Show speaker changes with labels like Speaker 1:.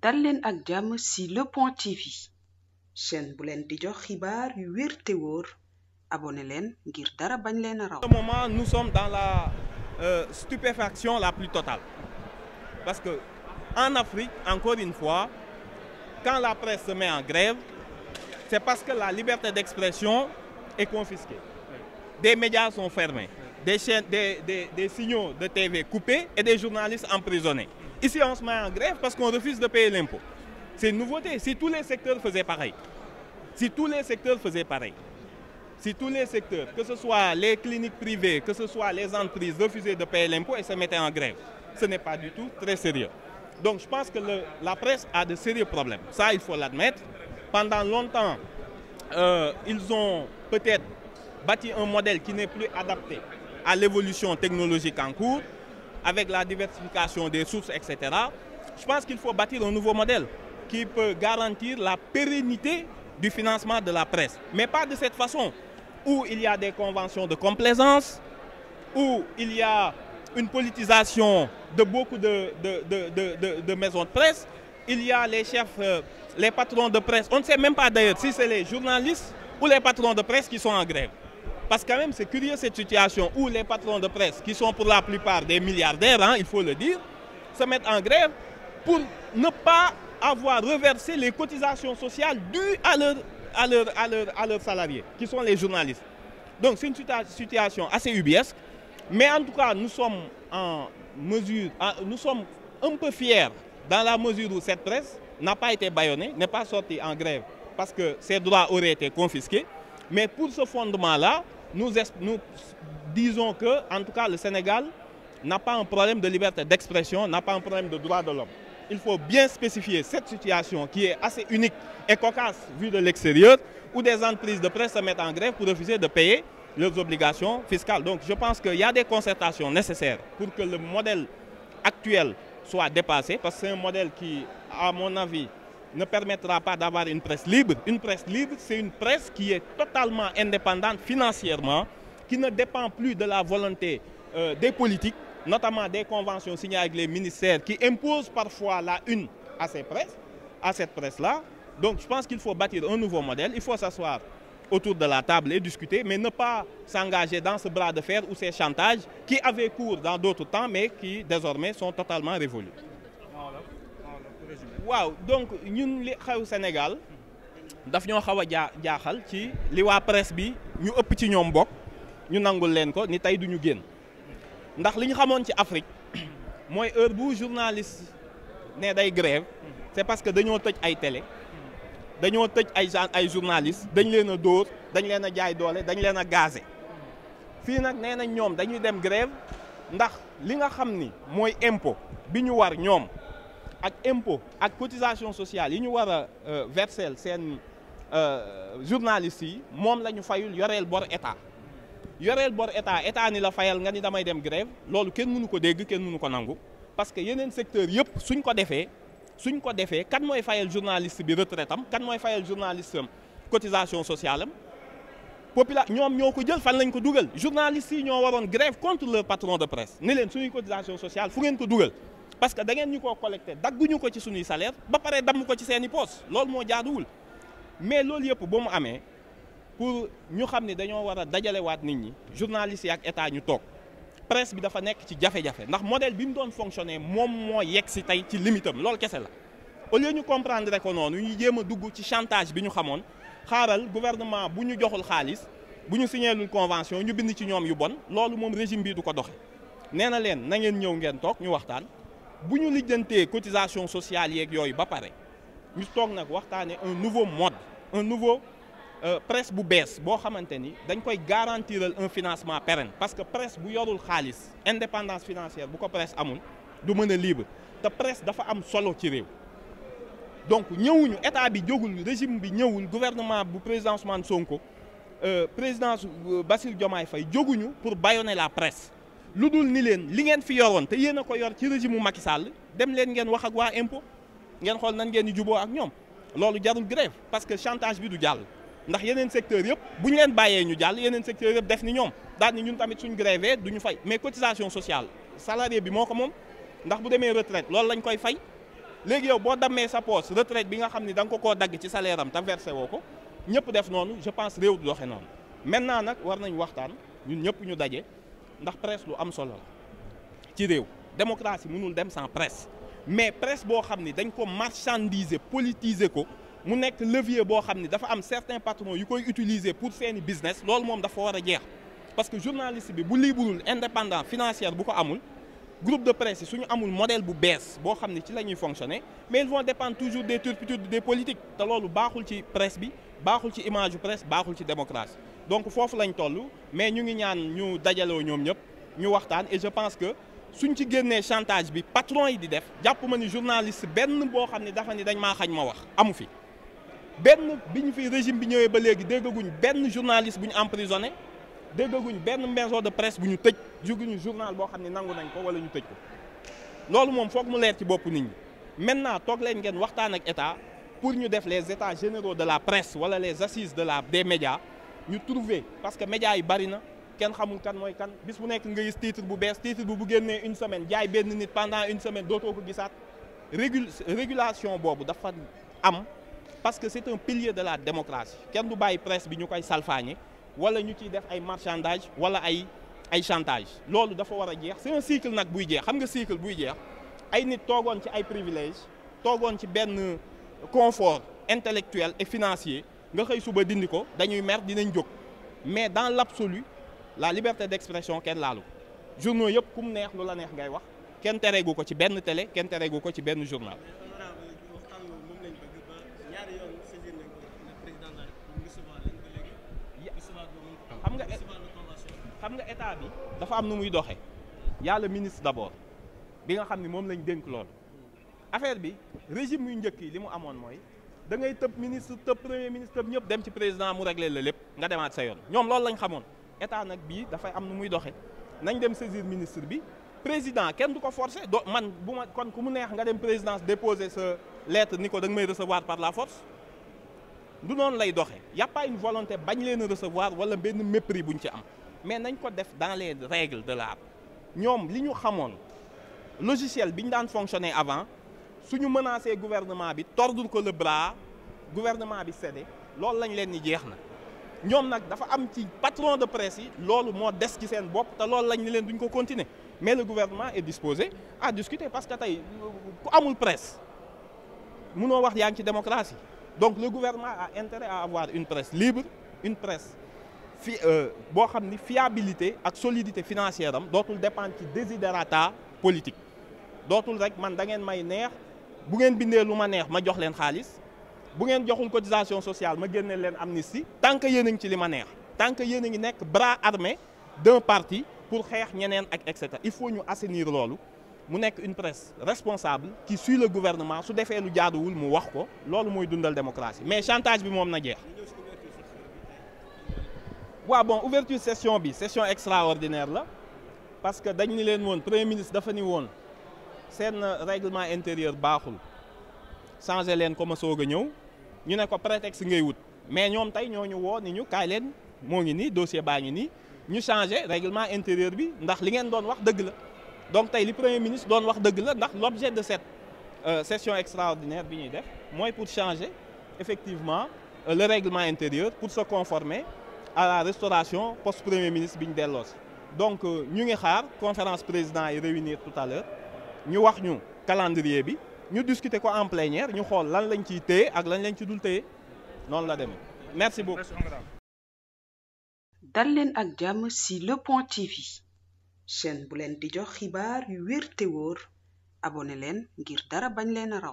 Speaker 1: dal leen ak jàmm ci Le Point TV chaîne bu leen di jox xibaar yu wér te wóor abonné leen ngir dara bañ leen a raw.
Speaker 2: En ce moment, nous sommes dans la stupéfaction la plus totale. Parce que en Afrique, encore une fois, quand la presse se met en grève, c'est parce que la liberté d'expression est confisquée. Des médias sont fermés, des chaînes, des signaux de TV coupés et des journalistes emprisonnés. Ici, on se met en grève parce qu'on refuse de payer l'impôt. C'est une nouveauté. Si tous les secteurs faisaient pareil, si tous les secteurs faisaient pareil, si tous les secteurs, que ce soit les cliniques privées, que ce soit les entreprises, refusaient de payer l'impôt et se mettaient en grève, ce n'est pas du tout très sérieux. Donc je pense que la presse a de sérieux problèmes. Ça, il faut l'admettre. Pendant longtemps, ils ont peut-être bâti un modèle qui n'est plus adapté à l'évolution technologique en cours, avec la diversification des sources, etc. Je pense qu'il faut bâtir un nouveau modèle qui peut garantir la pérennité du financement de la presse. Mais pas de cette façon, où il y a des conventions de complaisance, où il y a une politisation de beaucoup de maisons de presse. Il y a les chefs, les patrons de presse. On ne sait même pas d'ailleurs si c'est les journalistes ou les patrons de presse qui sont en grève. Parce que quand même, c'est curieux cette situation où les patrons de presse, qui sont pour la plupart des milliardaires, hein, il faut le dire, se mettent en grève pour ne pas avoir reversé les cotisations sociales dues à leurs salariés, qui sont les journalistes. Donc c'est une situation assez ubuesque. Mais en tout cas, nous sommes en mesure, nous sommes un peu fiers dans la mesure où cette presse n'a pas été bâillonnée, n'est pas sortie en grève parce que ses droits auraient été confisqués. Mais pour ce fondement-là, nous disons que, en tout cas, le Sénégal n'a pas un problème de liberté d'expression, n'a pas un problème de droits de l'homme. Il faut bien spécifier cette situation qui est assez unique et cocasse vue de l'extérieur, où des entreprises de presse se mettent en grève pour refuser de payer leurs obligations fiscales. Donc je pense qu'il y a des concertations nécessaires pour que le modèle actuel soit dépassé, parce que c'est un modèle qui, à mon avis, ne permettra pas d'avoir une presse libre. Une presse libre, c'est une presse qui est totalement indépendante financièrement, qui ne dépend plus de la volonté des politiques, notamment des conventions signées avec les ministères qui imposent parfois la une à cette presse-là. Donc je pense qu'il faut bâtir un nouveau modèle. Il faut s'asseoir autour de la table et discuter, mais ne pas s'engager dans ce bras de fer ou ces chantages qui avaient cours dans d'autres temps, mais qui désormais sont totalement révolus. Waaw donc ñun li xew Sénégal daf ñoo xaw a jaaxal ci li waa presse bi ñu ëpp ci ñoom bokk ñu nangul leen ko ni tey duñu génn ndax li ñu xamoon ci Afrique mooy heure bu journaliste ne day grève c'est parce que dañoo tëj ay télé dañoo tëj ay journalistes dañ leen a dóor dañ leen a jaay doole dañ leen a gazé fii nag nee nañ ñoom dañuy dem grève ndax li nga xam ni mooy impôt bi ñu war ñoom ak impôt ak cotisation sociale yi ñu war a verser seen journalistes yi moom la ñu fayul yoreel bor état état ni la fayal nga ni damay dem grève loolu kenn mënu ko dégg kenn mënu ko nangu parce que yeneen secteur yëpp suñ ko defee kan mooy fayal journaliste bi retraite am kan mooy fayal journaliste am cotisation sociale am ñoom ñoo ko jël fan lañ ko dugal journalistes yi ñoo waroon grève contre le patron de presse ni leen suñuy cotisation sociale fu ngeen ko dugal parce que da ngeen ñu koo collecté dagguñu ko ci suñuy salaire ba pare damm ko ci seeni poos loolu moo jaaduwul mais loolu yëpp ba mu amee pour ñu xam ne dañoo war a dajalewaat nit ñi journalistes yi ak état ñu toog presse bi dafa nekk ci jafe-jafe ndax modèle bi mu doon fonctionner moom moo yegg si tey ci limitam loolu kese la au lieu ñu comprendre ko noonu ñu jéem a dugg ci chantage bi ñu xamoon xaaral gouvernement bu ñu joxul xaalis bu ñu signéelul convention ñu bind ci ñoom yu bon loolu moom régime bii du ko doxe nee na leen na ngeen ñëw ngeen toog ñu waxtaan bu ñu lijjantee cotisation sociale yeeg yooyu ba pare ñu toog nag waxtaanee un nouveau mode un nouveau presse bu bees boo xamante ni dañ koy garantiral un financement pérenne parce que presse bu yorul xaalis indépendance financière bu ko presse amul du mën a libre te presse dafa am solo ci réew donc ñëwuñu état bi jógul régime bi ñëwul gouvernement bu président Ousmane Sonko président Bassirou Diomaye Faye jóguñu pour bâillonner la presse lu dul ni leen li ngeen fi yoroon te yéen a ko yor ci régime mu Macky Sall dem leen ngeen wax ak waa impôt ngeen xool nan ngeen di juboo ak ñoom loolu jarul grève parce que chantage bi du jàll ndax yeneen secteur yëpp bu ñu leen bàyyee ñu jàll yeneen secteur yëpp def ni ñoom daal ni ñun tamit suñ grévé du ñu fay mais cotisation sociale salarié bi moo ko moom ndax bu demee retraite loolu lañ koy fay léegi yow boo dammee sa poche retraite bi nga xam ni da nga ko koo dagg ci salaire am te versé woo ko ñëpp def noonu je pense réew du doxe noonu. maintenant nag war nañ waxtaan ñun ñëpp ñu daje ndax presse lu am solo la ci réew démocratie mënul dem sans presse mais presse boo xam ni dañ ko marchandiser politiser ko mu nekk levier boo xam ni dafa am certains patrons yu koy utiliser pour seeni business loolu moom dafa war a jeex parce que journaliste bi bu libreul indépendant financière bu ko amul groupe de presse yi suñu amul modèle bu bees boo xam ni ci la ñuy fonctionner mais ils vont dépendre toujours des turpitudes des politiques te loolu baaxul ci presse bi baaxul ci image yu presse baaxul ci démocratie donc foofu lañ toll mais ñu ngi ñaan ñu dajaloo ñoom ñëpp ñu waxtaan et je pense que suñ ci génnee chantage bi patron yi di def jàpp ma ni journaliste benn boo xam ne dafa ni dañ maa xañ ma wax amu fi benn bi ñu fi régime bi ñëwee ba léegi déggaguñ benn journaliste bu ñu emprisonné déggaguñ benn maison de presse bu ñu tëj juguñu journal boo xam ne nangu nañ ko wala ñu tëj ko loolu moom foog mu leer ci bopp nit ñi maintenant toog leen ngeen waxtaan ak état pour ñu def les états généraux de la presse wala les assises des médias ñu trouver parce que médias yi bari na kenn xamul kan mooy kan bis bu nekk nga gis titre bu bees titre bu génnee une semaine jaay benn nit pendant une semaine dootoo ko gisaat régulation boobu dafa am parce que c'est un pilier de la démocratie kenn du bàyyi presse bi ñu koy salfaañe wala ñu ciy def ay marchandage wala ay chantage loolu dafa war a jeex c'est un cycle nag buy jeex xam nga cycle buy jeex ay nit toogoon ci ay privilèges toogoon ci benn confort intellectuel et financier nga xëy suba dindi ko dañuy mer dinañ jóg mais dans l'absolu la liberté d'expression kenn laalu ko journaux yëpp ku mu neex lu la neex ngay wax kenn tereegu ko ci benn télé kenn tereegu ko ci benn journal. xam nga état bi dafa am nu muy doxee yàlla ministre d'abord bi nga xam ni moom lañ dénk lool affaire bi régime yu njëkk yi li mu amoon mooy da ngay tëb ministre tëb premier ministre tëb ñëpp dem ci président mu régler la lépp nga demaat sa yoon ñoom loolu lañ xamoon état nag bii dafay am nu muy doxee nañ dem saisir ministre bi président kenn du ko forcer man bu ma kon ku mu neex nga dem présidence déposer sa lettre ni ko da nga may recevoir par la force du noonu lay doxee y a pas une volonté bañ leen a recevoir wala benn mépris buñ ci am mais nañ ko def dans les règles de l'art ñoom li ñu xamoon logiciel bi ñu daan fonctionner avant suñu menacé gouvernement bi tordul ko le bras gouvernement bi cédé loolu lañ leen ni jeex na ñoom nag dafa am ci patron de presse yi loolu moo des ci seen bopp te loolu lañ ni leen duñ ko continuer mais le gouvernement est disposé à discuter parce que tey ku amul presse mënoo wax yaa ngi ci démocratie donc le gouvernement a intérêt à avoir une presse libre une presse boo xam ni fiabilité ak solidité financière am dootul dépendre ci desiderata politique dootul rek man da ngeen may neex bu ngeen bindee lu ma neex ma jox leen xaalis bu ngeen joxul cotisation sociale ma génne leen amnistie tant que yéen a ngi ci li ma neex tant que yéen a ngi nekk bras armé d'un parti pour xeex ñeneen ak et cetera il faut ñu assainir loolu mu nekk une presse responsable qui suit le gouvernement su defee lu jaaduwul mu wax ko loolu mooy dundal démocratie mais chantage bi moom na jeex. waaw bon ouverture session bi session extraordinaire la parce que dañ ni leen woon premier ministre dafa ni woon seen règlement intérieur baaxul changé leen ko ma soog a ñëw ñu ne ko prétexte ngay wut mais ñoom tey ñoo ñu woo ni ñu kaay leen moo ngi nii dossier baa ngi nii ñu changé règlement intérieur bi ndax li ngeen doon wax dëgg la donc tey li premier ministre doon wax dëgg la ndax l'objet de cette session extraordinaire bi ñuy def mooy pour changer effectivement le règlement intérieur pour se conformer à la restauration post premier ministre bi ñu delloosi donc ñu ngi xaar conférence président yi réunir tout à l'heure ñu wax ñu calendrier bi ñu discuter ko en plénière ñu xool lan lañ ciy téye ak lan lañ ci dul téye noonu la demee merci beaucoup.
Speaker 1: dal leen ak jàmm ci Le Point TV chaîne bu leen di jox xibaar yu wér te wóor abonné leen ngir dara bañ leen a raw.